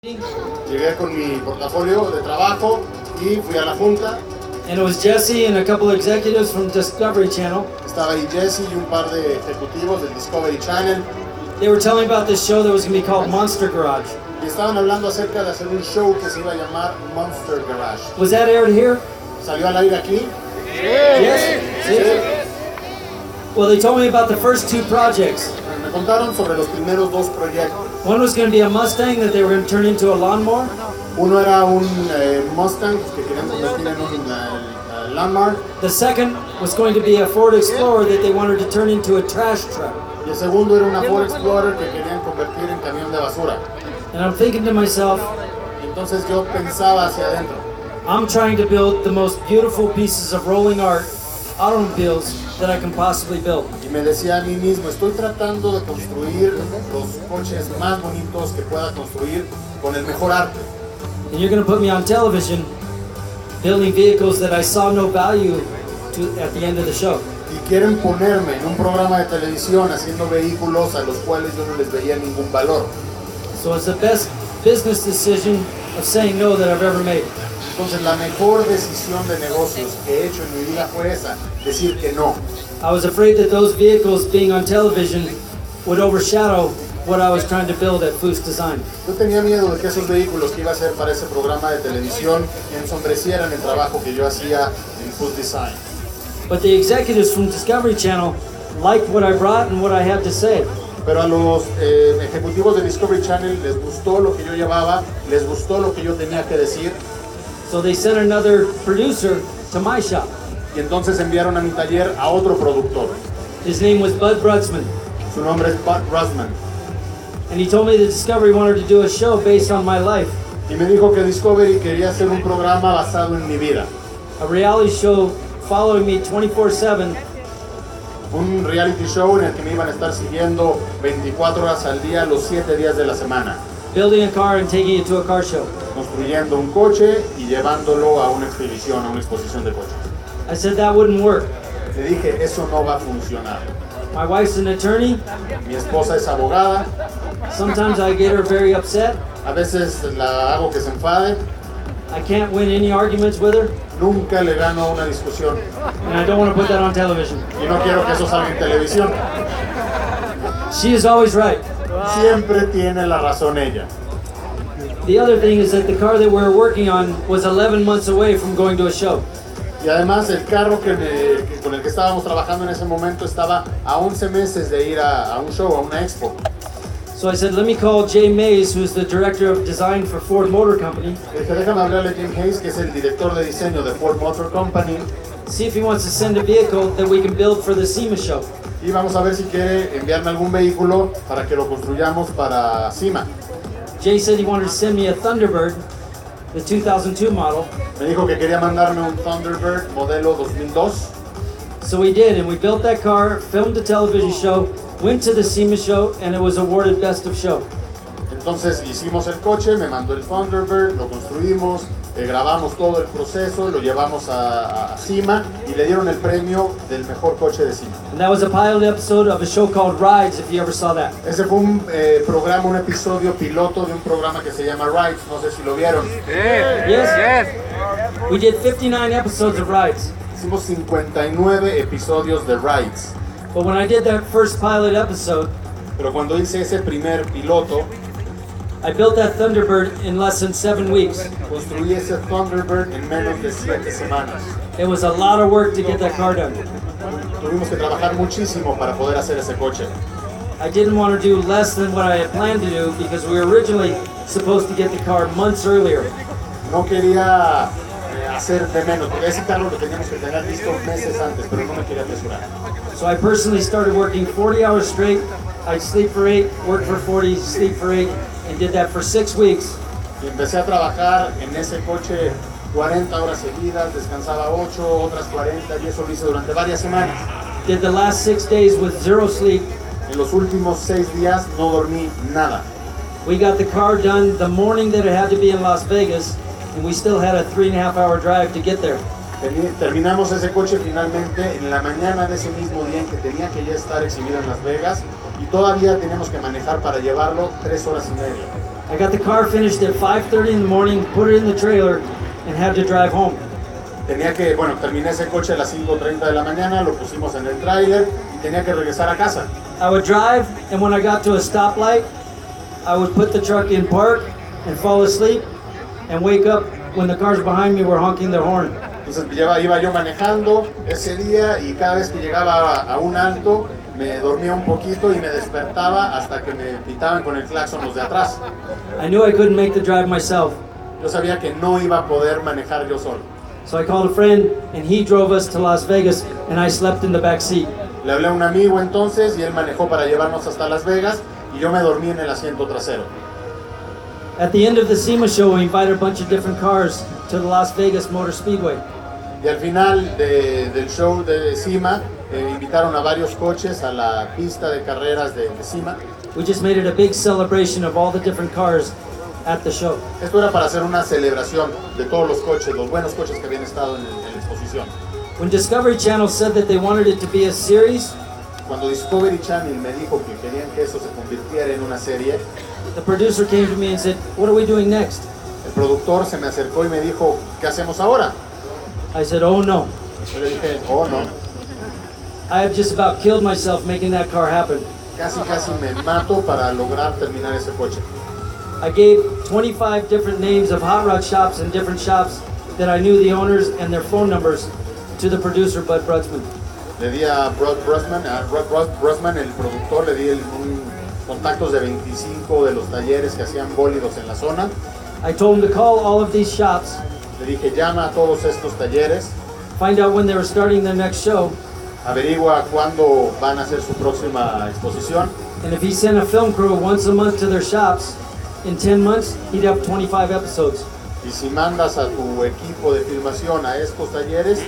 Llegué con mi portafolio de trabajo y fui a la junta. And it was Jesse and a couple of executives from Discovery Channel. Estaba ahí Jesse y un par de ejecutivos del Discovery Channel. They were telling about this show that was going to be called Monster Garage. Y estaban hablando acerca de hacer un show que se iba a llamar Monster Garage. Was that aired here? ¿Salió al aire aquí? Yes. Sí. Well, they told me about the first two projects. Me contaron sobre los primeros dos proyectos. One was going to be a Mustang that they were going to turn into a lawnmower. Uno era un Mustang que querían convertir en un landmark. The second was going to be a Ford Explorer that they wanted to turn into a trash truck. Y el segundo era una Ford Explorer que querían convertir en camión de basura. And I'm thinking to myself, Y entonces yo pensaba hacia adentro. I'm trying to build the most beautiful pieces of rolling art automobiles that I can possibly build. Y me decía a mí mismo, estoy tratando de construir los coches más bonitos que pueda construir con el mejor arte. And you're going to put me on television building vehicles that I saw no value to at the end of the show. Y quieren ponerme en un programa de televisión haciendo vehículos a los cuales yo no les veía ningún valor. So it's the best business decision of saying no that I've ever made. Entonces la mejor decisión de negocios que he hecho en mi vida fue esa, decir que no. I was afraid that those vehicles being on television would overshadow what I was trying to build at Foose Design. Yo tenía miedo de que esos vehículos que iba a hacer para ese programa de televisión ensombrecieran el trabajo que yo hacía en Foose Design. But the executives from Discovery Channel liked what I brought and what I had to say. Pero a los ejecutivos de Discovery Channel les gustó lo que yo llevaba, les gustó lo que yo tenía que decir. So they sent another producer to my shop. Y entonces enviaron a mi taller a otro productor. His name was Bud Brutzman. Su nombre es Bud Russman. And he told me that Discovery wanted to do a show based on my life. Y me dijo que Discovery quería hacer un programa basado en mi vida. A reality show following me 24/7. Un reality show en el que me iban a estar siguiendo 24 horas al día, los 7 días de la semana. Building a car and taking it to a car show. Construyendo un coche y llevándolo a una exhibición, a una exposición de coches. I said that wouldn't work. Le dije, eso no va a funcionar. My wife's an attorney. Mi esposa es abogada. Sometimes I get her very upset. A veces la hago que se enfade. I can't win any arguments with her. Nunca le gano una discusión. And I don't want to put that on television. Y no quiero que eso salga en televisión. She is always right. Siempre tiene la razón ella. The other thing is that the car that we're working on was 11 months away from going to a show. Y además el carro con el que estábamos trabajando en ese momento estaba a 11 meses de ir a un show, a una expo. So I said, let me call Jay Mays, who's the director of design for Ford Motor Company. Le dije, déjame hablarle a Jim Hayes, que es el director de diseño de Ford Motor Company. See if he wants to send a vehicle that we can build for the SEMA show. Y vamos a ver si quiere enviarme algún vehículo para que lo construyamos para SEMA. Jay said he wanted to send me a Thunderbird, the 2002 model. Me dijo que quería mandarme un Thunderbird modelo 2002. So we did, and we built that car, filmed the television show, went to the SEMA show, and it was awarded Best of Show. Entonces hicimos el coche, me mandó el Thunderbird, lo construimos, grabamos todo el proceso, lo llevamos a SEMA y le dieron el premio del mejor coche de SEMA. And that was a pilot episode of a show called Rides, if you ever saw that. Ese fue un programa, un episodio piloto de un programa que se llama Rides, no sé si lo vieron. Yes? We did 59 episodes of Rides. Hicimos 59 episodios de Rides. But when I did that first pilot episode, Pero cuando hice ese primer piloto, I built that Thunderbird in less than 7 weeks. construí ese Thunderbird en menos de 7 semanas. It was a lot of work to get that car done. Tuvimos que trabajar muchísimo para poder hacer ese coche. I didn't want to do less than what I had planned to do because we were originally supposed to get the car months earlier. No quería hacer de menos, porque ese carro lo teníamos que tener listo meses antes, pero no me quería apresurar. So I personally started working 40 hours straight. I'd sleep for 8, work for 40, sleep for 8, and did that for 6 weeks. Y empecé a trabajar en ese coche 40 horas seguidas, descansaba 8, otras 40, y eso lo hice durante varias semanas. Did the last 6 days with 0 sleep. En los últimos 6 días no dormí nada. We got the car done the morning that it had to be in Las Vegas, and we still had a 3.5-hour drive to get there. Terminamos ese coche finalmente en la mañana de ese mismo día en que tenía que ya estar exhibido en Las Vegas y todavía teníamos que manejar para llevarlo 3 horas y media. I got the car finished at 5:30 in the morning, put it in the trailer, and had to drive home. Terminé ese coche a las 5:30 de la mañana, lo pusimos en el tráiler y tenía que regresar a casa. I would drive, and when I got to a stoplight, I would put the truck in park and fall asleep and wake up when the cars behind me were honking their horn. Entonces iba yo manejando ese día y cada vez que llegaba a un alto me dormía un poquito y me despertaba hasta que me pitaban con el claxon los de atrás. I knew I couldn't make the drive myself, Yo sabía que no iba a poder manejar yo solo. so I called a friend, and he drove us to Las Vegas, and I slept in the back seat. Le hablé a un amigo entonces y él manejó para llevarnos hasta Las Vegas y yo me dormí en el asiento trasero. At the end of the SEMA show, we invited a bunch of different cars to the Las Vegas Motor Speedway. Y al final del show de SEMA invitaron a varios coches a la pista de carreras de SEMA. We just made it a big celebration of all the different cars at the show. Esto era para hacer una celebración de todos los coches, los buenos coches que habían estado en la exposición. When Discovery Channel said that they wanted it to be a series, Cuando Discovery Channel me dijo que querían que eso se convirtiera en una serie, the producer came to me and said, "What are we doing next?" el productor se me acercó y me dijo, ¿qué hacemos ahora? I said, "Oh no. Yo le dije, oh no, I have just about killed myself making that car happen." casi me mato para lograr terminar ese coche. I gave 25 different names of hot rod shops and different shops that I knew the owners and their phone numbers to the producer, Bud Brutzman. Le di a Rod Brosman, el productor, le di contactos de 25 de los talleres que hacían bólidos en la zona. I told him to call all of these shops, Le dije, llama a todos estos talleres, find out when they were starting their next show, averigua cuándo van a hacer su próxima exposición. and if he sent a film crew once a month to their shops, in 10 months, he'd have 25 episodes. Y si mandas a tu equipo de filmación a estos talleres,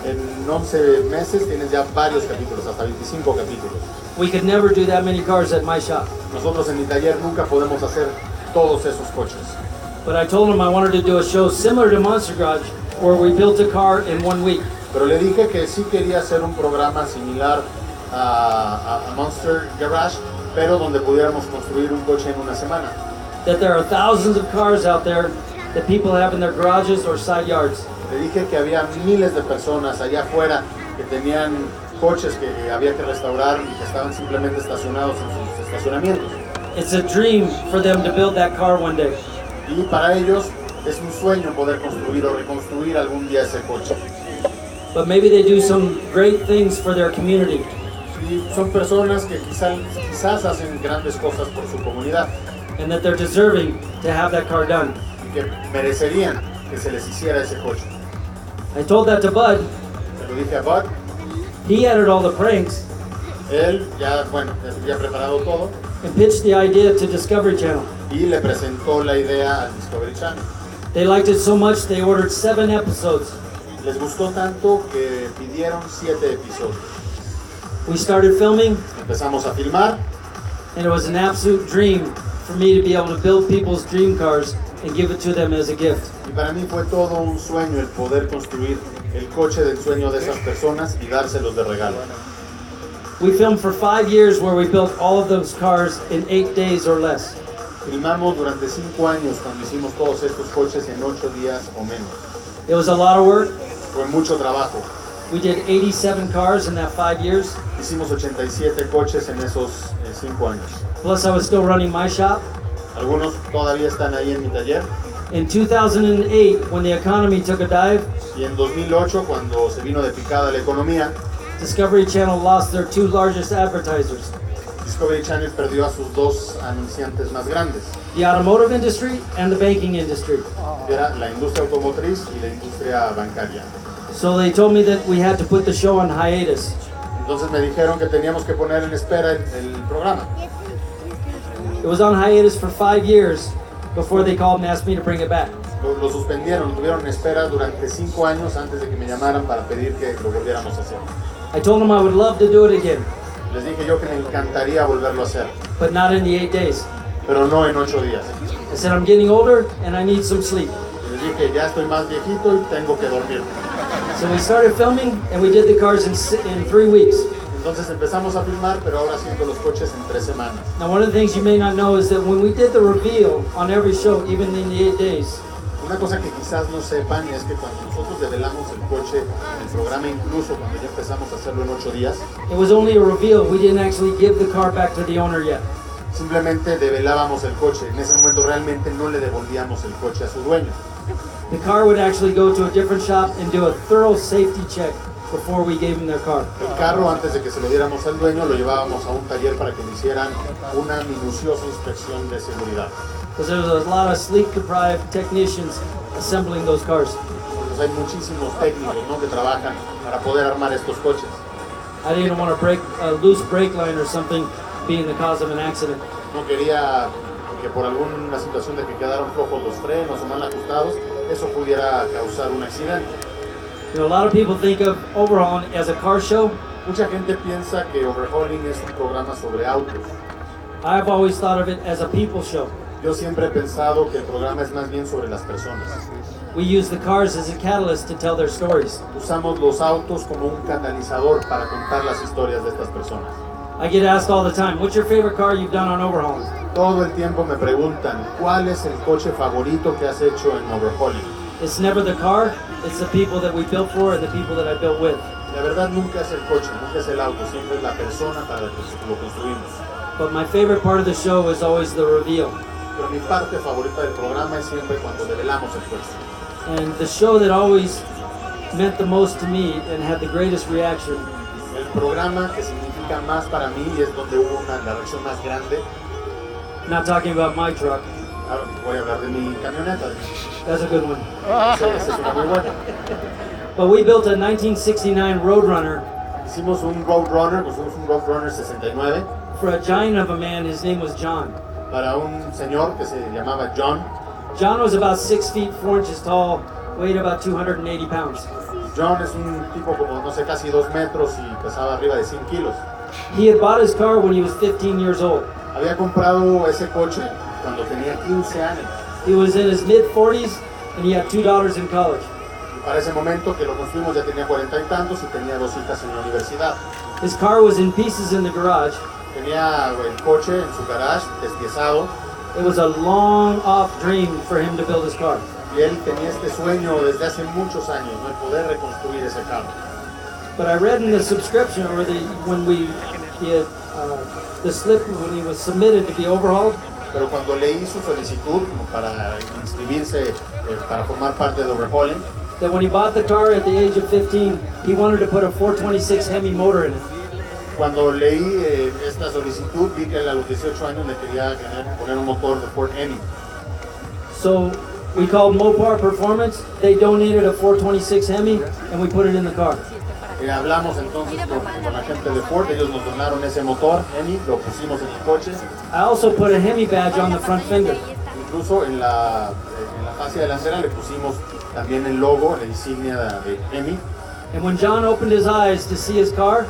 en 11 meses tienes ya varios capítulos, hasta 25 capítulos. We could never do that many cars at my shop. Nosotros en mi taller nunca podemos hacer todos esos coches. But I told him I wanted to do a show similar to Monster Garage, where we built a car in 1 week. Pero le dije que sí quería hacer un programa similar a Monster Garage, pero donde pudiéramos construir un coche en una semana. That there are thousands of cars out there that people have in their garages or side yards. Le dije que había miles de personas allá afuera que tenían coches que había que restaurar y que estaban simplemente estacionados en sus estacionamientos. It's a dream for them to build that car one day. Y para ellos es un sueño poder construir o reconstruir algún día ese coche. But maybe they do some great things for their community. Y son personas que quizás hacen grandes cosas por su comunidad And that they're deserving to have that car done. y que merecerían que se les hiciera ese coche. I told that to Bud. Se lo dije a Bud, He added all the pranks él ya había preparado todo and pitched the idea to Discovery Channel. y le presentó la idea al Discovery Channel. They liked it so much they ordered 7 episodes. Les gustó tanto que pidieron 7 episodios. We started filming, Empezamos a filmar and it was an absolute dream for me to be able to build people's dream cars and give it to them as a gift. y para mí fue todo un sueño el poder construir el coche del sueño de esas personas y dárselos de regalo. We filmed for 5 years where we built all of those cars in 8 days or less. Filmamos durante 5 años cuando hicimos todos estos coches en 8 días o menos. It was a lot of work. Fue mucho trabajo. We did 87 cars in that 5 years. Hicimos 87 coches en esos 5 años. Plus I was still running my shop. Algunos todavía están ahí en mi taller. In 2008, when the economy took a dive, Y en 2008, cuando se vino de picada la economía, Discovery Channel lost their 2 largest advertisers, Discovery Channel perdió a sus 2 anunciantes más grandes. the automotive industry and the banking industry. Era la industria automotriz y la industria bancaria. So they told me that we had to put the show on hiatus. Entonces me dijeron que teníamos que poner en espera el programa. It was on hiatus for 5 years before they called and asked me to bring it back. Lo suspendieron, lo tuvieron en espera durante 5 años antes de que me llamaran para pedir que lo volviéramos a hacer. I told them I would love to do it again, Les dije yo que me encantaría volverlo a hacer, but not in the 8 days. pero no en 8 días. I said, I'm getting older and I need some sleep. Y les dije, ya estoy más viejito y tengo que dormir. So we started filming and we did the cars in 3 weeks. Entonces empezamos a filmar, pero ahora haciendo los coches en 3 semanas. Now, one of the things you may not know is that when we did the reveal on every show, even in the 8 days, Una cosa que quizás no sepan es que cuando nosotros develamos el coche en el programa, incluso cuando ya empezamos a hacerlo en 8 días, it was only a reveal. We didn't actually give the car back to the owner yet. simplemente develábamos el coche. En ese momento realmente no le devolvíamos el coche a su dueño. The car would actually go to a different shop and do a thorough safety check before we gave them their car. El carro, antes de que se lo diéramos al dueño, lo llevábamos a un taller para que le hicieran una minuciosa inspección de seguridad. Because there was a lot of sleep-deprived technicians assembling those cars. Entonces hay muchísimos técnicos, ¿no?, que trabajan para poder armar estos coches. I didn't want to break a loose brake line or something being the cause of an accident. No quería que por alguna situación de que quedaron flojos los frenos o mal ajustados, eso pudiera causar un accidente. You know, a lot of people think of overhauling as a car show. Mucha gente piensa que Overhauling es un programa sobre autos. I've always thought of it as a people show. Yo siempre he pensado que el programa es más bien sobre las personas. We use the cars as a catalyst to tell their stories. Usamos los autos como un catalizador para contar las historias de estas personas. I get asked all the time, what's your favorite car you've done on overhauling? Todo el tiempo me preguntan, ¿cuál es el coche favorito que has hecho en Overhauling? It's never the car, it's the people that we built for and the people that I built with. La verdad nunca es el coche, nunca es el auto, siempre es la persona para la que lo construimos. But my favorite part of the show is always the reveal. Pero mi parte favorita del programa es siempre cuando develamos el coche. And the show that always meant the most to me and had the greatest reaction El programa que significa más para mí y es donde hubo la reacción más grande. not talking about my truck. Ahora voy a hablar de mi camioneta. That's a good one. Esa es una muy buena. But we built a 1969 Roadrunner Hicimos un Roadrunner, construimos un Roadrunner 69 for a giant of a man. His name was John. para un señor que se llamaba John. John was about 6 feet 4 inches tall, weighed about 280 pounds. John es un tipo como, no sé, casi 2 metros y pesaba arriba de 100 kilos. He had bought his car when he was 15 years old. Había comprado ese coche cuando tenía 15 años. He was in his mid-40s and he had $2 in college. Y para ese momento que lo construimos ya tenía 40 y tantos y tenía 2 hijas en la universidad. His car was in pieces in the garage. Tenía el coche en su garage despiezado It was a long-off dream for him to build his car. y él tenía este sueño desde hace muchos años, ¿no?, el poder reconstruir ese carro. But I read in the subscription, or when the slip when he was submitted to be overhauled, Pero cuando leí su solicitud para inscribirse para formar parte de Overhauling, that when he bought the car at the age of 15, he wanted to put a 426 Hemi motor in it. cuando leí esta solicitud vi que a los 18 años le quería poner un motor de Ford Hemi. So we called Mopar Performance. They donated a 426 Hemi, and we put it in the car. Hablamos entonces con la gente de Ford, ellos nos donaron ese motor Hemi, lo pusimos en el coche, I also put a Hemi badge on the front fender. incluso en la fascia delantera le pusimos también el logo, la insignia de Hemi. And when John opened his eyes to see his car,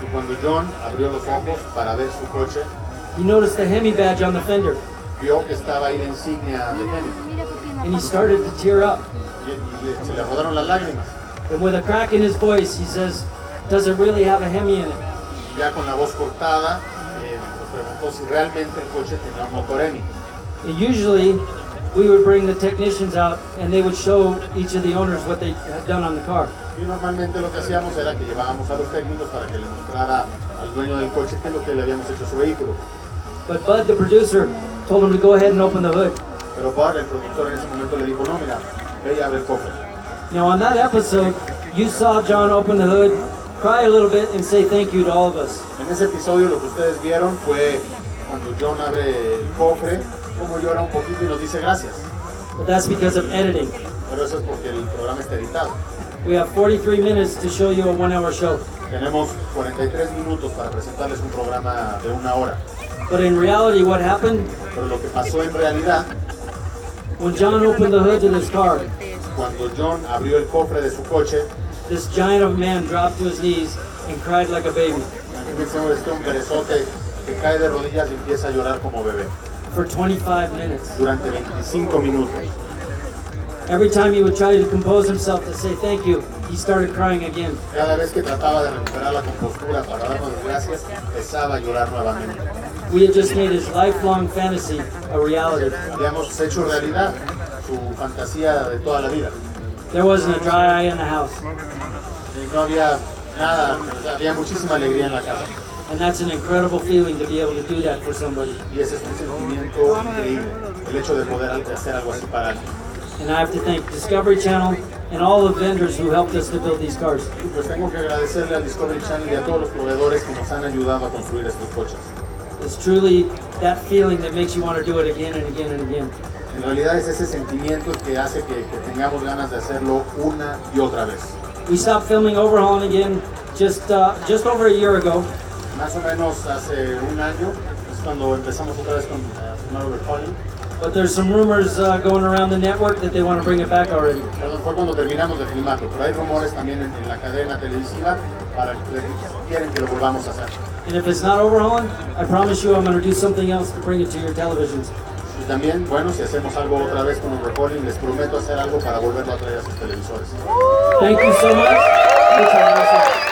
Y cuando John abrió los ojos para ver su coche, he noticed the Hemi badge on the fender, vio que estaba ahí la insignia de Hemi and he started to tear up. y se le rodaron las lágrimas. And with a crack in his voice, he says, "Does it really have a Hemi in it?" Y ya con la voz cortada, nos preguntó si realmente el coche tenía un motor Hemi. And usually, we would bring the technicians out, and they would show each of the owners what they had done on the car. Y normalmente lo que hacíamos era que llevábamos a los técnicos para que le mostrara al dueño del coche qué es lo que le habíamos hecho a su vehículo. But Bud, the producer, told him to go ahead and open the hood. Pero Bud, el productor, en ese momento le dijo, no, mira, ve y abre el cofre. Now, on that episode, you saw John open the hood, cry a little bit, and say thank you to all of us. En ese episodio lo que ustedes vieron fue cuando John abre el cofre, como llora un poquito y nos dice gracias. But that's because of editing. Pero eso es porque el programa está editado. We have 43 minutes to show you a 1-hour show. Tenemos 43 minutos para presentarles un programa de 1 hora. But in reality, what happened? Pero lo que pasó en realidad, When John opened the hood to this car, cuando John abrió el cofre de su coche, this giant of a man dropped to his knees and cried like a baby imagínense este hombrezote que cae de rodillas y empieza a llorar como bebé for 25 minutes. durante 25 minutos. Every time he would try to compose himself to say thank you, he he started crying again. Cada vez que trataba de recuperar la compostura para darnos las gracias, empezaba a llorar nuevamente. We had just made his lifelong fantasy a reality. Habíamos hecho realidad su fantasía de toda la vida. There wasn't a dry eye in the house. Y no había nada, había muchísima alegría en la casa. And that's an incredible feeling to be able to do that for somebody. Y ese es un sentimiento increíble, el hecho de poder hacer algo así para alguien. And I have to thank Discovery Channel and all the vendors who helped us to build these cars. Pues tengo que agradecerle al Discovery Channel y a todos los proveedores que nos han ayudado a construir estos coches. It's truly that feeling that makes you want to do it again and again and again. En realidad es ese sentimiento que hace que tengamos ganas de hacerlo una y otra vez. We stopped filming overhauling again just over a year ago. Más o menos hace un año es cuando empezamos otra vez con filmar overhauling. But there's some rumors going around the network that they want to bring it back already. Perdón, fue cuando terminamos de filmarlo, pero hay rumores también en la cadena televisiva para que quieren que lo volvamos a hacer. And if it's not overhauling, I promise you I'm going to do something else to bring it to your televisions. Y también, bueno, si hacemos algo otra vez con overhauling, les prometo hacer algo para volverlo a traer a sus televisores. Thank you so much. Muchas gracias.